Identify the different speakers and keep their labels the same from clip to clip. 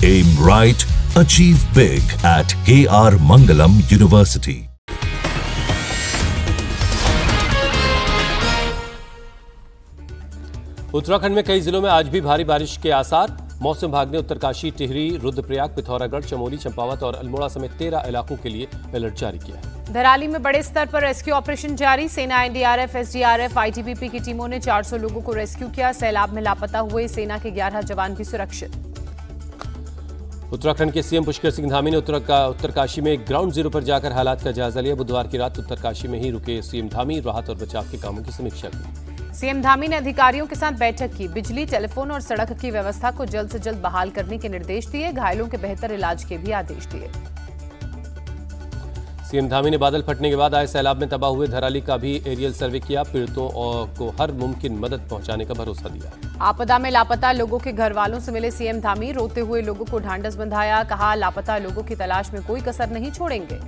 Speaker 1: Aim right, achieve big at KR Mangalam University.
Speaker 2: Uttarakhand में कई जिलों में आज भी भारी बारिश के आसार। मौसम विभाग ने उत्तरकाशी, टिहरी, रुद्रप्रयाग, पिथौरागढ़, चमोली, चंपावत और अल्मोड़ा समेत 13 इलाकों के लिए अलर्ट जारी किया है।
Speaker 3: धराली में बड़े स्तर पर रेस्क्यू ऑपरेशन जारी। सेना, एनडीआरएफ, एसडीआरएफ, आईटीबीपी की टीमों ने 400 लोगों को रेस्क्यू किया। सैलाब में लापता हुए सेना के 11 जवान भी सुरक्षित।
Speaker 2: उत्तराखंड के सीएम पुष्कर सिंह धामी ने उत्तरकाशी में ग्राउंड जीरो पर जाकर हालात का जायजा लिया। बुधवार की रात उत्तरकाशी में ही रुके सीएम धामी राहत और बचाव के कामों की समीक्षा की।
Speaker 3: सीएम धामी ने अधिकारियों के साथ बैठक की। बिजली, टेलीफोन और सड़क की व्यवस्था को जल्द से जल्द बहाल करने के निर्देश दिए। घायलों के बेहतर इलाज के भी आदेश दिए।
Speaker 2: सीएम धामी ने बादल फटने के बाद आए सैलाब में तबाह हुए धराली का भी एरियल सर्वे किया। पीड़ितों को हर मुमकिन मदद पहुंचाने का भरोसा दिया।
Speaker 3: आपदा में लापता लोगों के घर वालों से मिले सीएम धामी। रोते हुए लोगों को ढांढस बंधाया। कहा, लापता लोगों की तलाश में कोई कसर नहीं छोड़ेंगे।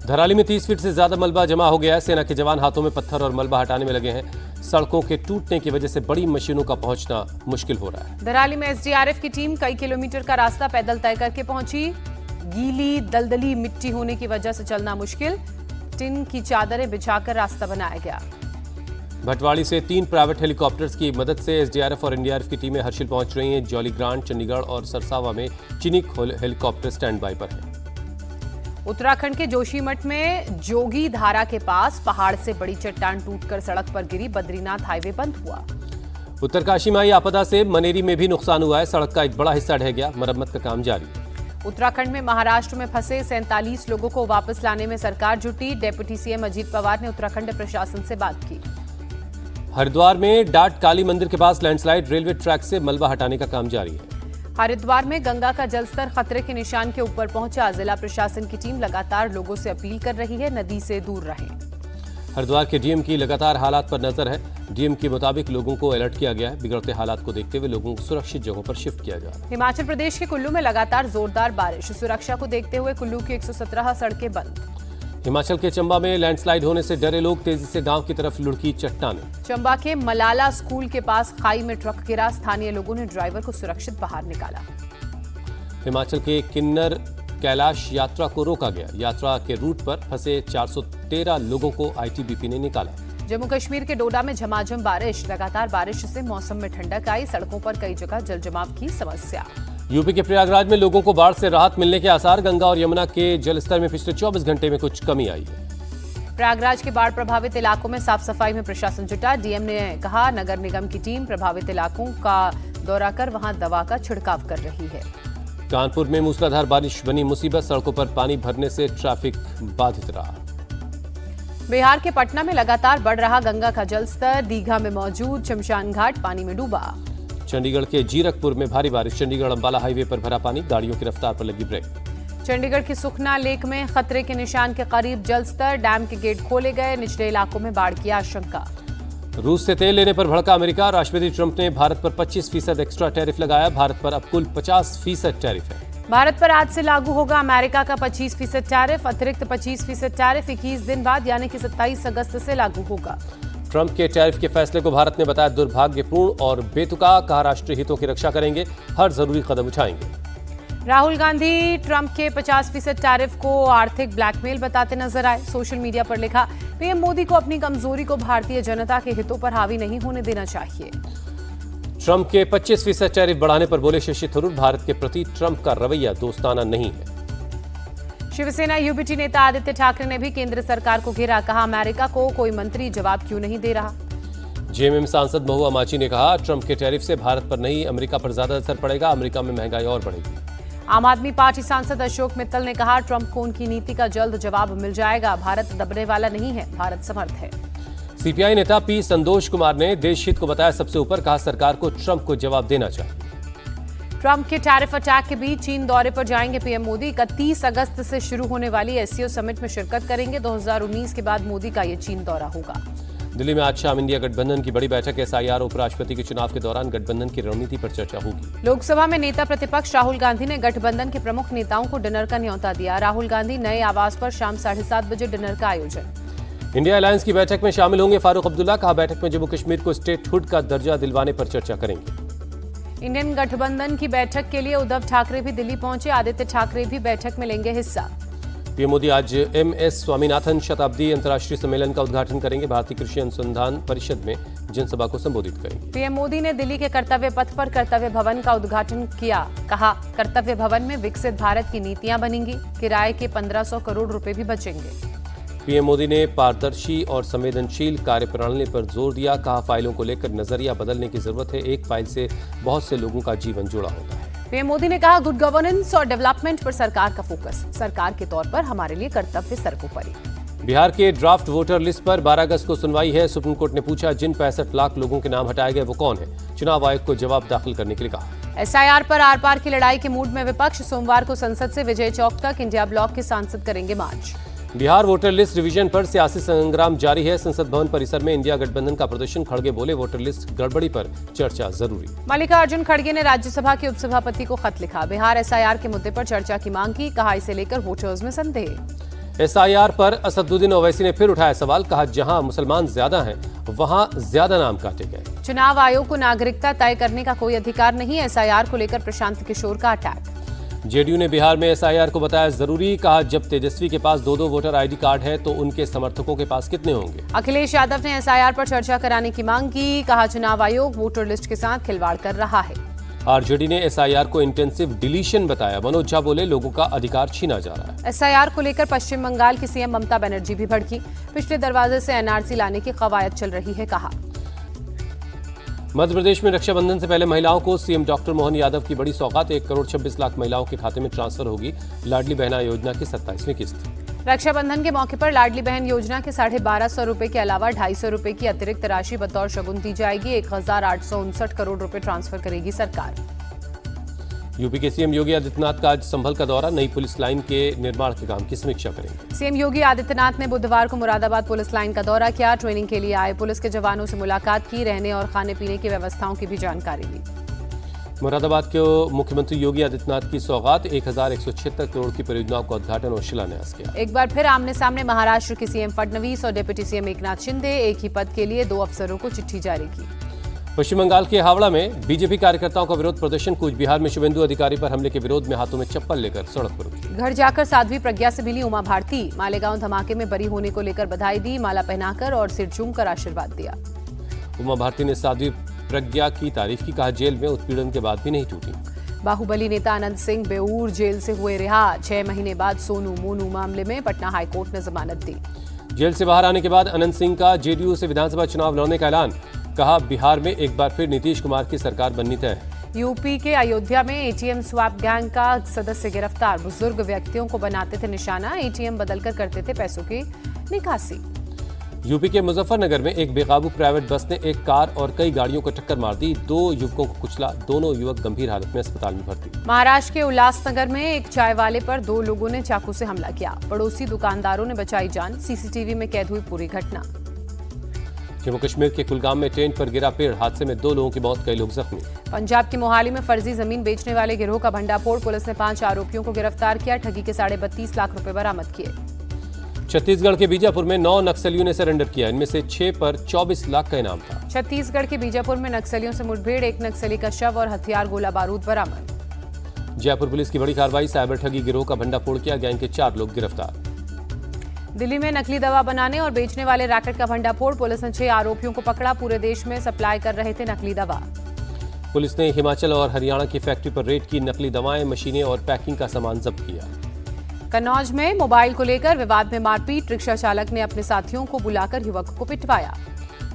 Speaker 2: धराली में 30 फीट से ज्यादा मलबा जमा हो गया है। सेना के जवान हाथों में पत्थर और मलबा हटाने में लगे हैं। सड़कों के टूटने की वजह से बड़ी मशीनों का पहुंचना मुश्किल हो रहा है।
Speaker 3: धराली में एसडीआरएफ की टीम कई किलोमीटर का रास्ता पैदल तय करके पहुंची। गीली दलदली मिट्टी होने की वजह से चलना मुश्किल। टिन की चादरें बिछाकर रास्ता बनाया गया।
Speaker 2: भटवाड़ी से 3 प्राइवेट हेलीकॉप्टर्स की मदद से एसडीआरएफ और एनडीआरएफ की टीमें हर्षिल पहुंच रही हैं। जौलीग्रांट, चंडीगढ़ और सरसावा में चिनिक हेलीकॉप्टर स्टैंड बाय पर हैं।
Speaker 3: उत्तराखंड के जोशीमठ में जोगी धारा के पास पहाड़ से बड़ी चट्टान टूटकर सड़क पर गिरी। बद्रीनाथ हाईवे बंद हुआ।
Speaker 2: उत्तरकाशी में आई आपदा से मनेरी में भी नुकसान हुआ है। सड़क का एक बड़ा हिस्सा ढह गया। मरम्मत का काम जारी है।
Speaker 3: उत्तराखंड में महाराष्ट्र में फंसे 47 लोगों को वापस लाने में सरकार जुटी। डेप्यूटी सीएम अजीत पवार ने उत्तराखंड प्रशासन से बात की।
Speaker 2: हरिद्वार में डाट काली मंदिर के पास लैंडस्लाइड। रेलवे ट्रैक से मलबा हटाने का काम जारी है।
Speaker 3: हरिद्वार में गंगा का जलस्तर खतरे के निशान के ऊपर पहुंचा। जिला प्रशासन की टीम लगातार लोगों से अपील कर रही है, नदी से दूर रहें।
Speaker 2: हरिद्वार के डीएम की लगातार हालात पर नजर है। डीएम के मुताबिक लोगों को अलर्ट किया गया है। बिगड़ते हालात को देखते हुए लोगों को सुरक्षित जगहों पर शिफ्ट किया जा रहा है।
Speaker 3: हिमाचल प्रदेश के कुल्लू में लगातार जोरदार बारिश। सुरक्षा को देखते हुए कुल्लू की 117 सड़कें बंद।
Speaker 2: हिमाचल के चंबा में लैंडस्लाइड होने से डरे लोग। तेजी से गांव की तरफ लुढ़की चट्टानें।
Speaker 3: चंबा के मलाला स्कूल के पास खाई में ट्रक गिरा। स्थानीय लोगों ने ड्राइवर को सुरक्षित बाहर निकाला।
Speaker 2: हिमाचल के किन्नर कैलाश यात्रा को रोका गया। यात्रा के रूट पर फंसे 413 लोगों को आईटीबीपी ने निकाला।
Speaker 3: जम्मू कश्मीर के डोडा में झमाझम बारिश। लगातार बारिश से मौसम में ठंडक आई। सड़कों पर कई जगह जलजमाव की समस्या।
Speaker 2: यूपी के प्रयागराज में लोगों को बाढ़ से राहत मिलने के आसार। गंगा और यमुना के जलस्तर में पिछले 24 घंटे में कुछ कमी आई है।
Speaker 3: प्रयागराज के बाढ़ प्रभावित इलाकों में साफ सफाई में प्रशासन जुटा। डीएम ने कहा, नगर निगम की टीम प्रभावित इलाकों का दौरा कर वहां दवा का छिड़काव कर रही है।
Speaker 2: कानपुर में मूसलाधार बारिश बनी मुसीबत। सड़कों पर पानी भरने से ट्रैफिक बाधित रहा।
Speaker 3: बिहार के पटना में लगातार बढ़ रहा गंगा का जलस्तर। दीघा में मौजूद शमशान घाट पानी में डूबा।
Speaker 2: चंडीगढ़ के जीरकपुर में भारी बारिश। चंडीगढ़ अंबाला हाईवे पर भरा पानी। गाड़ियों की रफ्तार पर लगी ब्रेक।
Speaker 3: चंडीगढ़ की सुखना लेक में खतरे के निशान के करीब जलस्तर। डैम के गेट खोले गए। निचले इलाकों में बाढ़ की आशंका।
Speaker 2: रूस से तेल लेने पर भड़का अमेरिका। राष्ट्रपति ट्रंप ने भारत पर 25% एक्स्ट्रा टैरिफ लगाया। भारत पर अब कुल 50% टैरिफ है।
Speaker 3: भारत पर आज से लागू होगा अमेरिका का 25% टैरिफ। अतिरिक्त 25% टैरिफ 21 दिन बाद यानी कि 27 अगस्त से लागू होगा।
Speaker 2: ट्रंप के टैरिफ के फैसले को भारत ने बताया दुर्भाग्यपूर्ण और बेतुका। कहा, राष्ट्रीय हितों की रक्षा करेंगे, हर जरूरी कदम उठाएंगे।
Speaker 3: राहुल गांधी ट्रंप के 50% टैरिफ को आर्थिक ब्लैकमेल बताते नजर आए। सोशल मीडिया पर लिखा, पीएम मोदी को अपनी कमजोरी को भारतीय जनता के हितों पर हावी नहीं होने देना चाहिए।
Speaker 2: ट्रंप के 25% टैरिफ बढ़ाने पर बोले शशि थरूर, भारत के प्रति ट्रंप का रवैया दोस्ताना नहीं है।
Speaker 3: शिवसेना यूबीटी नेता आदित्य ठाकरे ने भी केंद्र सरकार को घेरा। कहा, अमेरिका को कोई मंत्री जवाब क्यों नहीं दे रहा।
Speaker 2: जेएमएम सांसद महुआ मांझी ने कहा, ट्रंप के टैरिफ से भारत पर नहीं अमेरिका पर ज्यादा असर पड़ेगा। अमेरिका में महंगाई और बढ़ेगी।
Speaker 3: आम आदमी पार्टी सांसद अशोक मित्तल ने कहा, ट्रंप को उनकी नीति का जल्द जवाब मिल जाएगा। भारत दबने वाला नहीं है, भारत समर्थ है।
Speaker 2: सीपीआई नेता पी संतोष कुमार ने देश हित को बताया सबसे ऊपर। कहा, सरकार को ट्रंप को जवाब देना चाहिए।
Speaker 3: ट्रंप के टैरिफ अटैक के बीच चीन दौरे पर जाएंगे पीएम मोदी। 31 अगस्त से शुरू होने वाली एससीओ समिट में शिरकत करेंगे। 2019 के बाद मोदी का ये चीन दौरा होगा।
Speaker 2: दिल्ली में आज शाम इंडिया गठबंधन की बड़ी बैठक। एसआईआर उपराष्ट्रपति के चुनाव के दौरान गठबंधन की रणनीति पर चर्चा होगी।
Speaker 3: लोकसभा में नेता प्रतिपक्ष राहुल गांधी ने गठबंधन के प्रमुख नेताओं को डिनर का न्योता दिया। राहुल गांधी नए आवास पर शाम 7:30 बजे डिनर का आयोजन।
Speaker 2: इंडिया अलायंस की बैठक में शामिल होंगे फारूक अब्दुल्ला। कहा, बैठक में जम्मू कश्मीर को स्टेटहुड का दर्जा दिलवाने पर चर्चा करेंगे।
Speaker 3: इंडियन गठबंधन की बैठक के लिए उद्धव ठाकरे भी दिल्ली पहुंचे। आदित्य ठाकरे भी बैठक में लेंगे हिस्सा।
Speaker 2: पीएम मोदी आज MS स्वामीनाथन शताब्दी अंतर्राष्ट्रीय सम्मेलन का उद्घाटन करेंगे। भारतीय कृषि अनुसंधान परिषद में जनसभा को संबोधित करेंगे।
Speaker 3: पीएम मोदी ने दिल्ली के कर्तव्य पथ पर कर्तव्य भवन का उद्घाटन किया। कहा, कर्तव्य भवन में विकसित भारत की नीतियां बनेंगी। किराए के 1500 करोड़ रुपए भी बचेंगे।
Speaker 2: पीएम मोदी ने पारदर्शी और संवेदनशील कार्यप्रणाली पर जोर दिया। कहा, फाइलों को लेकर नजरिया बदलने की जरूरत है। एक फाइल से बहुत से लोगों का जीवन जुड़ा होता है।
Speaker 3: पीएम मोदी ने कहा, गुड गवर्नेंस और डेवलपमेंट पर सरकार का फोकस। सरकार के तौर पर हमारे लिए कर्तव्य सर्वोपरि।
Speaker 2: बिहार के ड्राफ्ट वोटर लिस्ट पर 12 अगस्त को सुनवाई है। सुप्रीम कोर्ट ने पूछा, जिन 65 लाख लोगों के नाम हटाए गए वो कौन है। चुनाव आयोग को जवाब दाखिल करने के लिए कहा।
Speaker 3: SIR पर आर पार की लड़ाई के मूड में विपक्ष। सोमवार को संसद से विजय चौक तक इंडिया ब्लॉक के सांसद करेंगे मार्च।
Speaker 2: बिहार वोटर लिस्ट रिवीजन पर सियासी संग्राम जारी है। संसद भवन परिसर में इंडिया गठबंधन का प्रदर्शन। खड़गे बोले, वोटर लिस्ट गड़बड़ी पर चर्चा जरूरी।
Speaker 3: मल्लिकार्जुन खड़गे ने राज्यसभा के उपसभापति को खत लिखा। बिहार SIR के मुद्दे पर चर्चा की मांग की। कहा, इसे लेकर वोटर्स में संदेह।
Speaker 2: SIR पर असदुद्दीन ओवैसी ने फिर उठाया सवाल। कहा, जहां मुसलमान ज्यादा हैं वहां ज्यादा नाम काटे गए।
Speaker 3: चुनाव आयोग को नागरिकता तय करने का कोई अधिकार नहीं। SIR को लेकर प्रशांत किशोर का अटैक।
Speaker 2: जेडीयू ने बिहार में SIR को बताया जरूरी। कहा, जब तेजस्वी के पास 2-2 वोटर ID कार्ड है तो उनके समर्थकों के पास कितने होंगे।
Speaker 3: अखिलेश यादव ने SIR पर चर्चा कराने की मांग की। कहा, चुनाव आयोग वोटर लिस्ट के साथ खिलवाड़ कर रहा है।
Speaker 2: आरजेडी ने SIR को इंटेंसिव डिलीशन बताया। मनोज झा बोले, लोगों का अधिकार छीना जा रहा है।
Speaker 3: SIR को लेकर पश्चिम बंगाल की सीएम ममता बनर्जी भी भड़की। पिछले दरवाजे से NRC लाने की कवायद चल रही है, कहा।
Speaker 2: मध्य प्रदेश में रक्षाबंधन से पहले महिलाओं को सीएम डॉक्टर मोहन यादव की बड़ी सौगात। 1 करोड़ 26 लाख महिलाओं के खाते में ट्रांसफर होगी लाडली बहना योजना की 27वीं किस्त।
Speaker 3: रक्षाबंधन के मौके पर लाडली बहन योजना के 1250 रुपए के अलावा 250 रुपए की अतिरिक्त राशि बतौर शगुन दी जाएगी। 1859 करोड़ रुपए ट्रांसफर करेगी सरकार।
Speaker 2: यूपी के सीएम योगी आदित्यनाथ का आज संभल का दौरा। नई पुलिस लाइन के निर्माण के काम की समीक्षा करेंगे।
Speaker 3: सीएम योगी आदित्यनाथ ने बुधवार को मुरादाबाद पुलिस लाइन का दौरा किया। ट्रेनिंग के लिए आए पुलिस के जवानों से मुलाकात की। रहने और खाने पीने की व्यवस्थाओं की भी जानकारी ली।
Speaker 2: मुरादाबाद के मुख्यमंत्री योगी आदित्यनाथ की सौगात। 1176 करोड़ की परियोजनाओं का उद्घाटन और शिलान्यास किया।
Speaker 3: एक बार फिर आमने सामने महाराष्ट्र के सीएम फडणवीस और डिप्टी सीएम एकनाथ शिंदे। एक ही पद के लिए 2 अफसरों को चिट्ठी जारी की।
Speaker 2: पश्चिम बंगाल के हावड़ा में बीजेपी कार्यकर्ताओं का विरोध प्रदर्शन। कूच बिहार में शुभेंदु अधिकारी पर हमले के विरोध में हाथों में चप्पल लेकर सड़क पर उतरी।
Speaker 3: घर जाकर साध्वी प्रज्ञा से मिली उमा भारती। मालेगांव धमाके में बरी होने को लेकर बधाई दी। माला पहनाकर और सिर चूमकर आशीर्वाद दिया।
Speaker 2: उमा भारती ने साध्वी प्रज्ञा की तारीफ की। कहा, जेल में उत्पीड़न के बाद भी नहीं टूटी।
Speaker 3: बाहुबली नेता अनंत सिंह बेऊर जेल से हुए रिहा। 6 महीने बाद सोनू मोनू मामले में पटना हाईकोर्ट ने जमानत दी।
Speaker 2: जेल से बाहर आने के बाद अनंत सिंह का जेडीयू से विधानसभा चुनाव लड़ने का ऐलान। कहा, बिहार में एक बार फिर नीतीश कुमार की सरकार बननी तय है।
Speaker 3: यूपी के अयोध्या में ATM स्वैप गैंग का सदस्य गिरफ्तार। बुजुर्ग व्यक्तियों को बनाते थे निशाना। ATM बदलकर करते थे पैसों की निकासी।
Speaker 2: यूपी के मुजफ्फरनगर में एक बेकाबू प्राइवेट बस ने एक कार और कई गाड़ियों को टक्कर मार दी। 2 युवकों को कुचला। दोनों युवक गंभीर हालत में अस्पताल में भर्ती।
Speaker 3: महाराष्ट्र के उल्लासनगर में एक चाय वाले पर 2 लोगों ने चाकू से हमला किया। पड़ोसी दुकानदारों ने बचाई जान। CCTV में कैद हुई पूरी घटना।
Speaker 2: जम्मू कश्मीर के कुलगाम में टेंट पर गिरा पेड़। हादसे में 2 लोगों की मौत, कई लोग जख्मी।
Speaker 3: पंजाब के मोहाली में फर्जी जमीन बेचने वाले गिरोह का भंडाफोड़। पुलिस ने 5 आरोपियों को गिरफ्तार किया। ठगी के 32.5 लाख रुपए बरामद किए।
Speaker 2: छत्तीसगढ़ के बीजापुर में 9 नक्सलियों ने सरेंडर किया। इनमें से 6 पर 24 लाख का इनाम था।
Speaker 3: छत्तीसगढ़ के बीजापुर में नक्सलियों से मुठभेड़। 1 नक्सली का शव और हथियार गोला बारूद बरामद।
Speaker 2: जयपुर पुलिस की बड़ी कार्रवाई। साइबर ठगी गिरोह का भंडाफोड़ किया। गैंग के 4 लोग गिरफ्तार।
Speaker 3: दिल्ली में नकली दवा बनाने और बेचने वाले रैकेट का भंडाफोड़। पुलिस ने 6 आरोपियों को पकड़ा। पूरे देश में सप्लाई कर रहे थे नकली दवा।
Speaker 2: पुलिस ने हिमाचल और हरियाणा की फैक्ट्री पर रेड की। नकली दवाएं, मशीनें और पैकिंग का सामान जब्त किया।
Speaker 3: कन्नौज में मोबाइल को लेकर विवाद में मारपीट। रिक्शा चालक ने अपने साथियों को बुलाकर युवक को पिटवाया।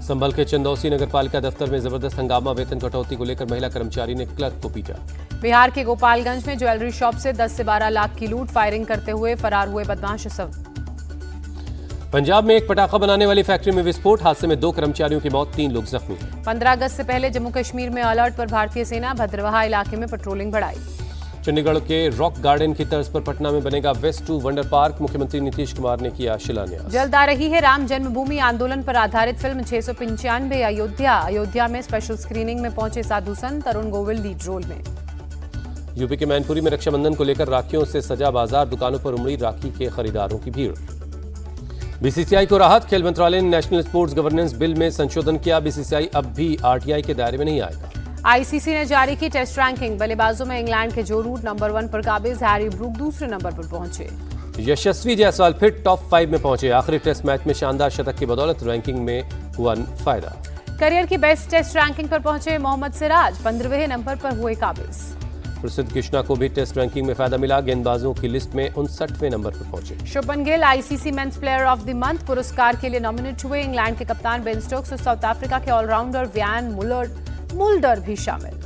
Speaker 2: संभल के चंदौसी नगरपालिका दफ्तर में जबरदस्त हंगामा। वेतन कटौती को लेकर महिला कर्मचारी ने क्लर्क को पीटा।
Speaker 3: बिहार के गोपालगंज में ज्वेलरी शॉप से 10 से 12 लाख की लूट। फायरिंग करते हुए फरार हुए बदमाश।
Speaker 2: पंजाब में एक पटाखा बनाने वाली फैक्ट्री में विस्फोट। हादसे में 2 कर्मचारियों की मौत, 3 लोग जख्मी।
Speaker 3: 15 अगस्त से पहले जम्मू कश्मीर में अलर्ट पर भारतीय सेना। भद्रवाहा इलाके में पेट्रोलिंग बढ़ाई।
Speaker 2: चंडीगढ़ के रॉक गार्डन की तर्ज पर पटना में बनेगा वेस्ट 2 वंडर पार्क। मुख्यमंत्री नीतीश कुमार ने किया शिलान्यास।
Speaker 3: जल्द आ रही है राम जन्मभूमि आंदोलन पर आधारित फिल्म 695 अयोध्या में स्पेशल स्क्रीनिंग में पहुंचे साधु संत। तरुण गोविल लीड रोल में।
Speaker 2: यूपी के मैनपुरी में रक्षाबंधन को लेकर राखियों से सजा बाजार। दुकानों पर उमड़ी राखी के खरीदारों की भीड़। बीसीसीआई को राहत। खेल मंत्रालय ने नेशनल स्पोर्ट्स गवर्नेंस बिल में संशोधन किया। बीसीसीआई अब भी आरटीआई के दायरे में नहीं आएगा।
Speaker 3: आईसीसी ने जारी की टेस्ट रैंकिंग। बल्लेबाजों में इंग्लैंड के जो रूट नंबर 1 पर काबिज, हैरी ब्रूक दूसरे नंबर पर पहुंचे।
Speaker 2: यशस्वी जायसवाल फिर टॉप 5 में पहुंचे। आखिरी टेस्ट मैच में शानदार शतक की बदौलत रैंकिंग में हुआ फायदा।
Speaker 3: करियर की बेस्ट टेस्ट रैंकिंग पर पहुंचे मोहम्मद सिराज 15वें नंबर पर हुए काबिज।
Speaker 2: प्रसिद्ध कृष्णा को भी टेस्ट रैंकिंग में फायदा मिला। गेंदबाजों की लिस्ट में 59वें नंबर पर पहुंचे।
Speaker 3: Shubman Gill ICC men's player of the month पुरस्कार के लिए नॉमिनेट हुए। इंग्लैंड के कप्तान बेन स्टोक्स और साउथ अफ्रीका के ऑलराउंडर व्यान मुल्डर भी शामिल।